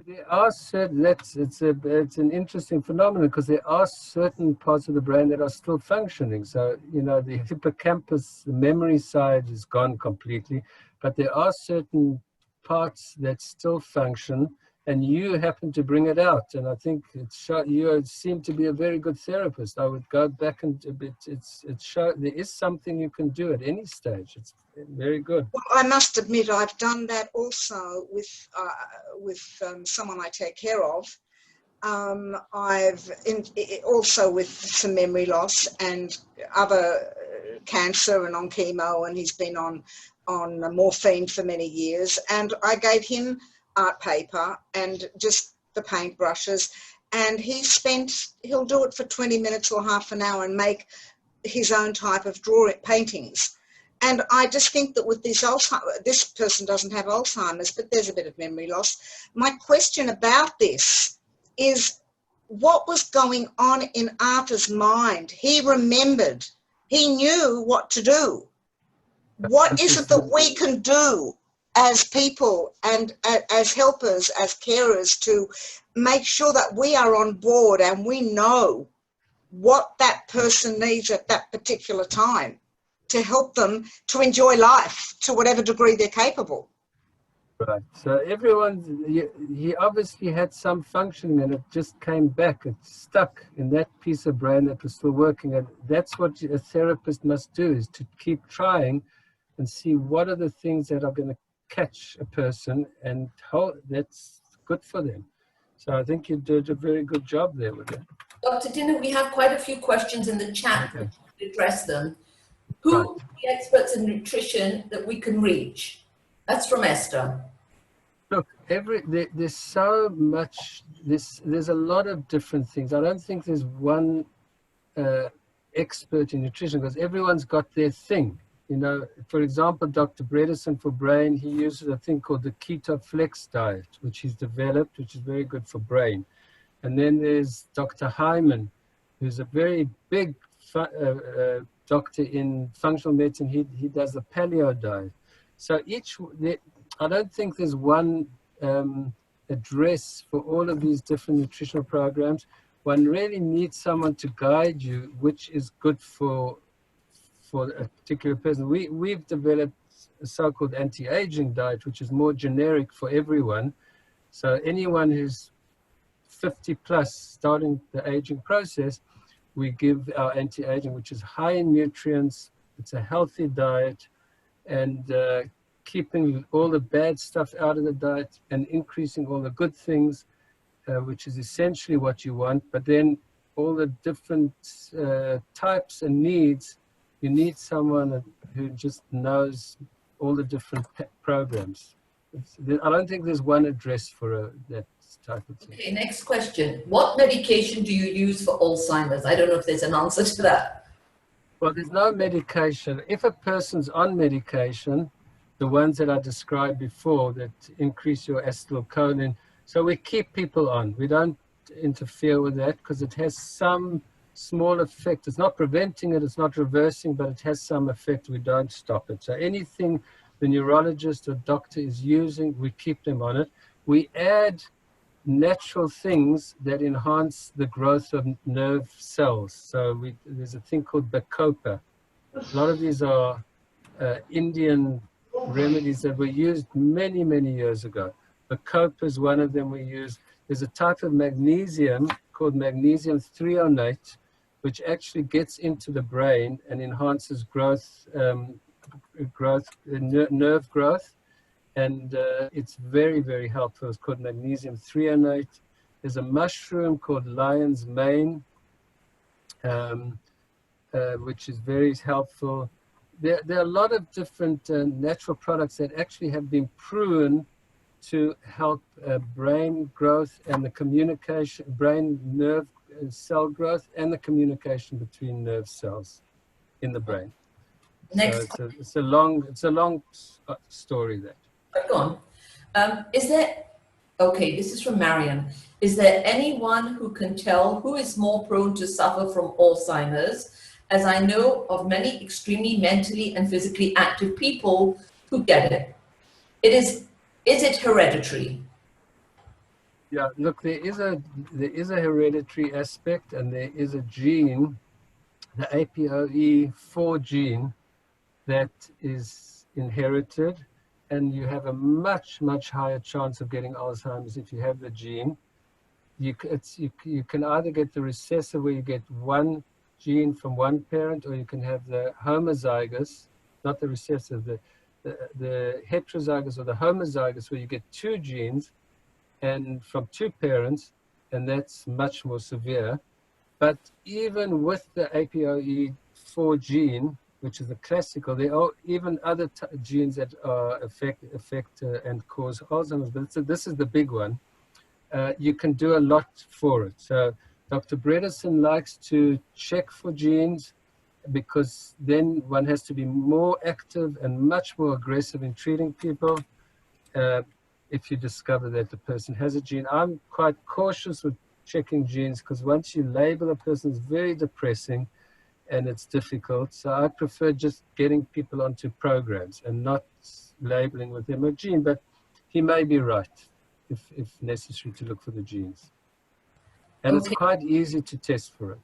There are certain, it's an interesting phenomenon, because there are certain parts of the brain that are still functioning. So, you know, the hippocampus, the memory side is gone completely, but there are certain parts that still function, and you happen to bring it out. And I think you seem to be a very good therapist. I would go back and a bit, there is something you can do at any stage. It's very good. Well, I must admit, I've done that also with someone I take care of. Also with some memory loss and other cancer, and on chemo, and he's been on morphine for many years. And I gave him art paper and just the paintbrushes, and he'll do it for 20 minutes or half an hour and make his own type of paintings. And I just think that with this person doesn't have Alzheimer's, but there's a bit of memory loss. My question about this is, what was going on in Arthur's mind? He remembered, he knew what to do. What is it that we can do as people and as helpers, as carers, to make sure that we are on board and we know what that person needs at that particular time to help them to enjoy life to whatever degree they're capable? Right. So he obviously had some functioning, and it just came back. It stuck in that piece of brain that was still working. And that's what a therapist must do, is to keep trying and see what are the things that are going to catch a person and how that's good for them. So I think you did a very good job there with it. Dr. Dinner, we have quite a few questions in the chat. Okay. To address them. Who are the experts in nutrition that we can reach? That's from Esther. Look, there's so much, there's a lot of different things. I don't think there's one expert in nutrition, because everyone's got their thing. You know, for example, Dr. Bredesen for brain, he uses a thing called the Keto Flex diet, which he's developed, which is very good for brain. And then there's Dr. Hyman, who's a very big doctor in functional medicine. He does the paleo diet. So I don't think there's one address for all of these different nutritional programs. One really needs someone to guide you, which is good for a particular person. We've developed a so-called anti-aging diet, which is more generic for everyone. So anyone who's 50 plus, starting the aging process, we give our anti-aging, which is high in nutrients. It's a healthy diet, and keeping all the bad stuff out of the diet and increasing all the good things, which is essentially what you want. But then all the different types and needs, you need someone who just knows all the different programs. I don't think there's one address for that type of thing. Okay, next question. What medication do you use for Alzheimer's? I don't know if there's an answer to that. Well, there's no medication. If a person's on medication, the ones that I described before that increase your acetylcholine, so we keep people on. We don't interfere with that because it has some small effect. It's not preventing it, it's not reversing, but it has some effect. We don't stop it. So anything the neurologist or doctor is using, we keep them on it. We add natural things that enhance the growth of nerve cells. So there's a thing called Bacopa. A lot of these are Indian remedies that were used many, many years ago. Bacopa is one of them we use. There's a type of magnesium called magnesium threonate, which actually gets into the brain and enhances growth, nerve growth. And it's very, very helpful. It's called magnesium threonate. There's a mushroom called lion's mane, which is very helpful. There are a lot of different natural products that actually have been proven to help brain growth and the communication, brain nerve cell growth and the communication between nerve cells in the brain. Next. So it's a long story there. Go on. Okay, this is from Marion. Is there anyone who can tell who is more prone to suffer from Alzheimer's? As I know of many extremely mentally and physically active people who get it. Is it hereditary? Yeah, look, there is a hereditary aspect, and there is a gene, the APOE4 gene, that is inherited, and you have a much higher chance of getting Alzheimer's if you have the gene. You can either get the recessive, where you get one gene from one parent, or you can have the homozygous, not the recessive, the heterozygous or the homozygous, where you get two genes and from two parents, and that's much more severe. But even with the APOE4 gene, which is the classical, there are even other genes that affect and cause Alzheimer's, but this is the big one. You can do a lot for it. So Dr. Bredesen likes to check for genes, because then one has to be more active and much more aggressive in treating people if you discover that the person has a gene. I'm quite cautious with checking genes, because once you label a person, it's very depressing and it's difficult. So I prefer just getting people onto programs and not labeling with them a gene, but he may be right if necessary to look for the genes. And it's quite easy to test for it.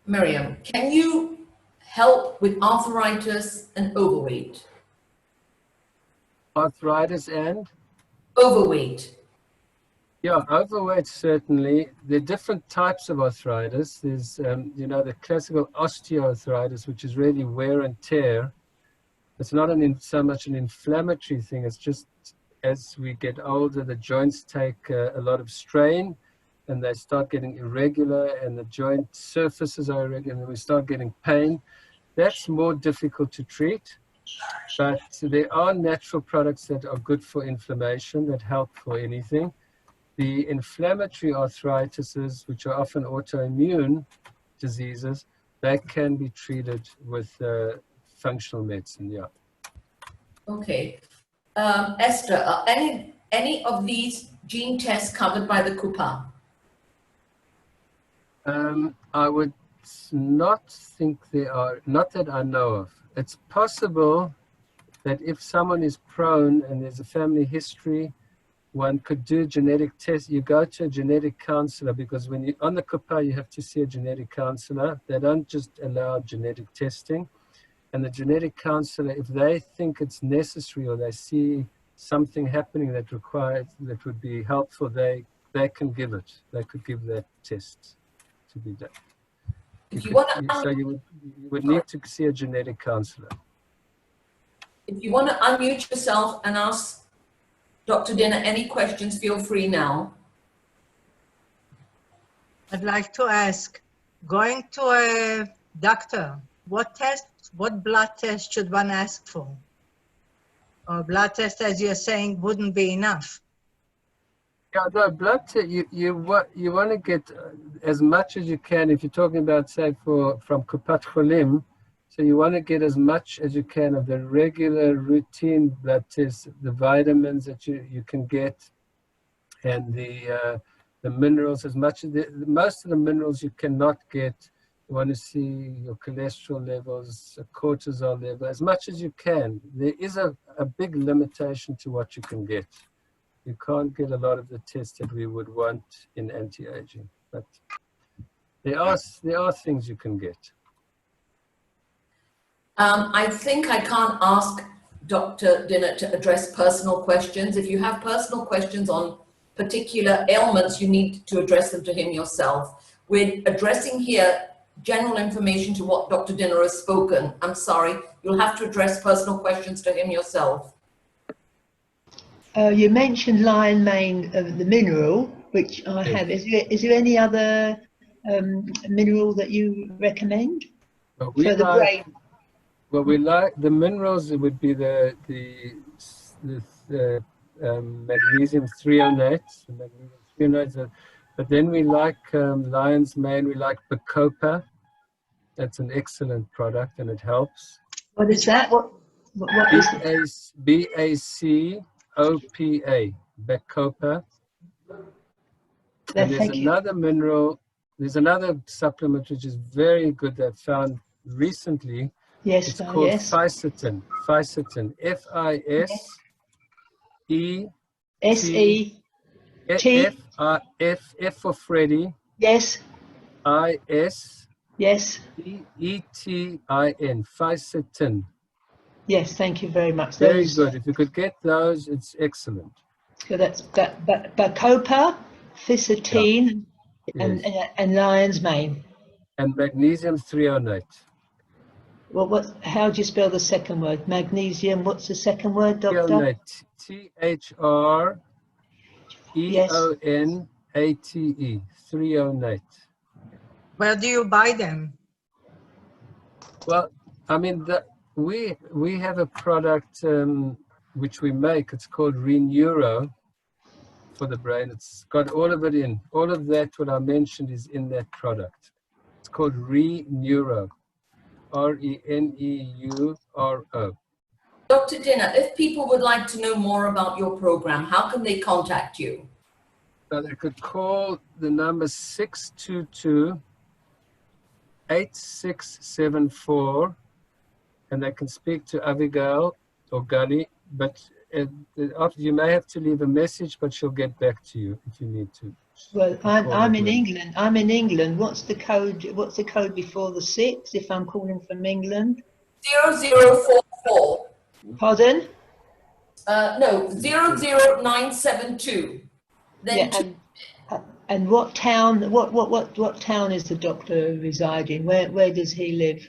Miriam, can you help with arthritis and overweight? Arthritis and? Overweight. Yeah, overweight, certainly. There are different types of arthritis. There's, the classical osteoarthritis, which is really wear and tear. It's not so much an inflammatory thing. It's just as we get older, the joints take a lot of strain, and they start getting irregular, and the joint surfaces are irregular, and we start getting pain. That's more difficult to treat, but there are natural products that are good for inflammation, that help for anything. The inflammatory arthritises, which are often autoimmune diseases, they can be treated with functional medicine, yeah. Okay. Esther, are any of these gene tests covered by the Coupa? I would not think they are, not that I know of. It's possible that if someone is prone and there's a family history, one could do genetic tests. You go to a genetic counselor, because when you're on the Coupa, you have to see a genetic counselor. They don't just allow genetic testing. And the genetic counselor, if they think it's necessary, or they see something happening that would be helpful, they can give it. They could give that test to be done. So you would need to see a genetic counselor. If you want to unmute yourself and ask Dr. Dinner any questions, feel free now. I'd like to ask, going to a doctor, what blood test should one ask for? Or blood test, as you're saying, wouldn't be enough? Yeah, the blood test, you want to get as much as you can. If you're talking about, say, from Kupat Cholim, so you want to get as much as you can of the regular routine blood tests, the vitamins that you can get, and the minerals, as much as most of the minerals you cannot get. You want to see your cholesterol levels, cortisol level, as much as you can. There is a big limitation to what you can get. You can't get a lot of the tests that we would want in anti-aging, but there are things you can get. I think I can't ask Dr. Dinner to address personal questions. If you have personal questions on particular ailments, you need to address them to him yourself. We're addressing here general information to what Dr. Dinner has spoken. I'm sorry, you'll have to address personal questions to him yourself. You mentioned lion mane, the mineral, which I Yes. have. Is there any other mineral that you recommend But for the brain? well, we like the minerals. It would be the magnesium threonate. The magnesium threonate. But then we like lion's mane. We like Bacopa. That's an excellent product, and it helps. What is that? What is it? BACOPA, Bacopa. And there's Thank you. another mineral. There's another supplement which is very good that I found recently. Yes, It's called yes. Fisetin. Fisetin. F-I-S-E. S-E-T. F for Freddy. Yes, I-S. yes, E-T-I-N. Fisetin. yes. Thank you very much. Very Those- good. If you could get those, it's excellent. So that's Bacopa, Fisetin, Yes. and lion's mane. And magnesium threonate. Well, how do you spell the second word? Magnesium. What's the second word, doctor? Threonate. T-H-R-E-O-N-A-T-E. Threonate. Where do you buy them? Well, I mean, we have a product which we make. It's called Reneuro for the brain. It's got all of it in. All of that, what I mentioned, is in that product. It's called Reneuro. R-E-N-E-U-R-O. Dr. Dinner, if people would like to know more about your program, how can they contact you? So they could call the number 622-8674, and they can speak to Abigail or Gully, but you may have to leave a message, but she'll get back to you if you need to. Well, I'm Call in it. England. I'm in England. What's the code? What's the code before the 6? If I'm calling from England. 0044. Pardon? No, 00972. Then Yeah. And what town? What town is the doctor reside in? Where does he live?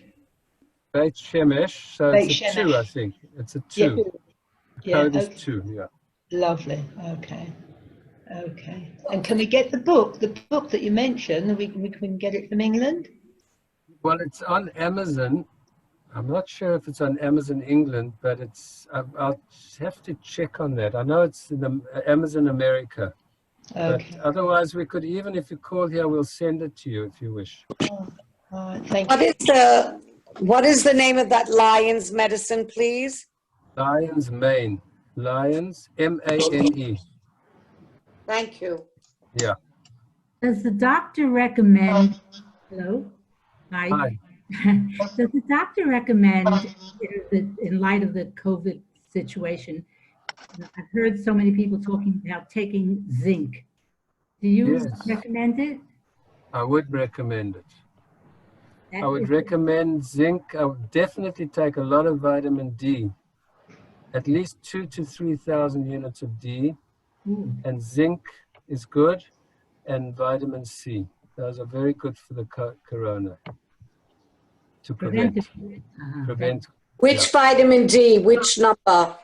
Beit Shemesh, so Beit it's a 2, Shemesh. I think. It's a 2. The Yeah. code is Okay. 2, yeah. Lovely. Okay. Okay. And can we get the book? The book that you mentioned, we can get it from England? Well, it's on Amazon. I'm not sure if it's on Amazon England, but I'll have to check on that. I know it's in Amazon America. Okay. But otherwise, we could, even if you call here, we'll send it to you if you wish. All right. Thank What you. is the name of that lion's medicine, please? Lion's Mane. Lions, M-A-N-E. Thank you. Yeah. Does the doctor recommend, hello? Hi. Does the doctor recommend, in light of the COVID situation, I've heard so many people talking about taking zinc. Do you Yes. recommend it? I would recommend it. I would recommend zinc. I would definitely take a lot of vitamin D, at least 2,000 to 3,000 units of D, Ooh. and zinc is good, and vitamin C. Those are very good for the corona. To prevent. Prevent. Which vitamin D, which number?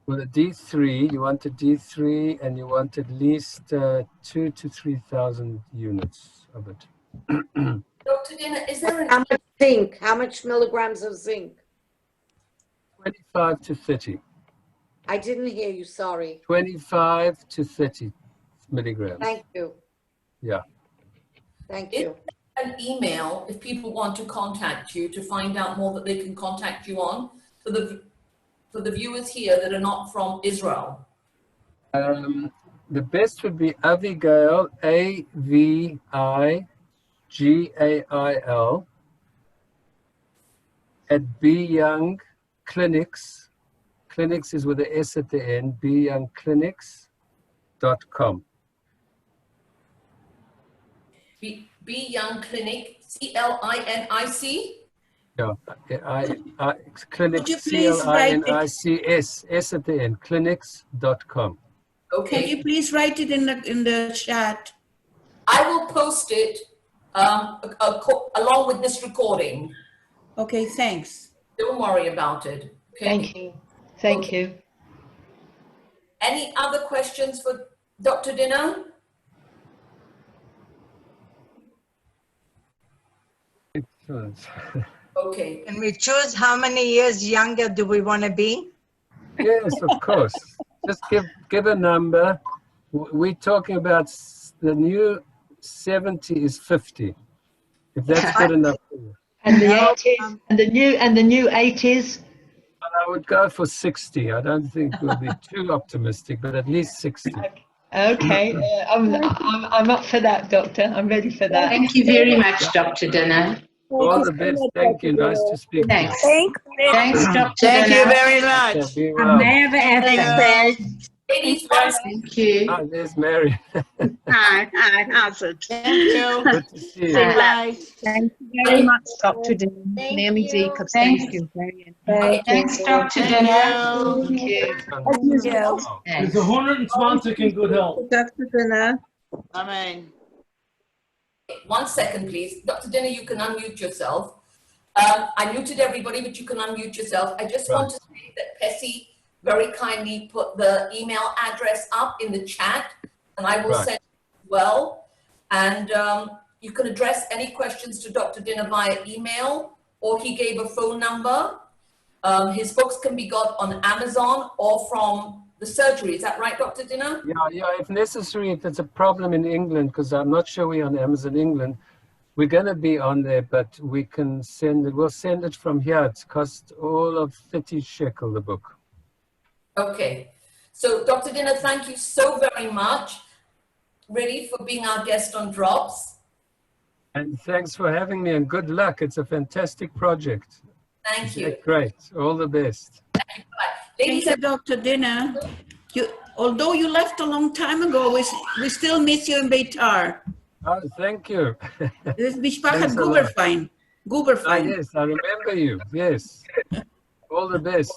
Well, the D3, you want a D3, and you want at least 2,000 to 3,000 units of it. Dr. Dinner, is there How an much zinc? How much milligrams of zinc? 25 to 30. I didn't hear you, sorry. 25 to 30 milligrams. Thank you. Yeah. Thank It- you. an email if people want to contact you to find out more that they can contact you on for the viewers here that are not from Israel? The best would be Avigail, A-V-I-G-A-I-L, at B Young Clinics, Clinics is with the S at the end, beyoungclinics.com. Be Young Clinic, C-L-I-N-I-C. Yeah, clinics, Could you please write it? C-L-I-N-I-C-S, S at the end, clinics.com. Can Okay, you please write it in the chat? I will post it along with this recording. Okay, thanks. Don't worry about it. Okay. Thank you. Thank you. Any other questions for Dr. Dinner? Excellent. Okay. Can we choose how many years younger do we want to be? Yes, of course. Just give a number. We're talking about the new 70 is 50. If that's good enough for you. And the No, 80s, and the new 80s. I would go for 60. I don't think we'll be too optimistic, but at least 60. Okay, I'm up for that, Doctor. I'm ready for that. Thank you very much, Dr. Dinner. All the best. Thank you. Nice to speak to you. Thanks. Thanks, Dr. Thank you Dinner. very much. Okay, be I well. never asked. Ladies, Thank you. Ah, there's Mary. Hi, how's it? Thank you. Good to see you. Bye. Thank you very much, Dr. Dean. Naomi Jacobs, thank you. Thanks, Dr. Dinner. Thank you. Thanks. 120 in good health. Dr. Dinner. Amen. 1 second, please. Dr. Dinner, you can unmute yourself. I muted everybody, but you can unmute yourself. I just want to say that Pessy very kindly put the email address up in the chat, and I will send it as well. And you can address any questions to Dr. Dinner via email, or he gave a phone number. His books can be got on Amazon or from the surgery. Is that right, Dr. Dinner? Yeah, if necessary, if it's a problem in England, because I'm not sure we're on Amazon England, we're going to be on there, but we can send it. We'll send it from here. It's cost all of 30 shekel, the book. Okay. So, Dr. Dinner, thank you so very much, really, for being our guest on Drops. And thanks for having me, and good luck. It's a fantastic project. Thank you. Great. All the best. Ladies Thank you, Dr. Dinner. Although you left a long time ago, we still miss you in Beitar. Oh, thank you. This is Mishpachat Thanks a lot. Guberfein. Guberfein. Yes, I remember you. Yes. All the best.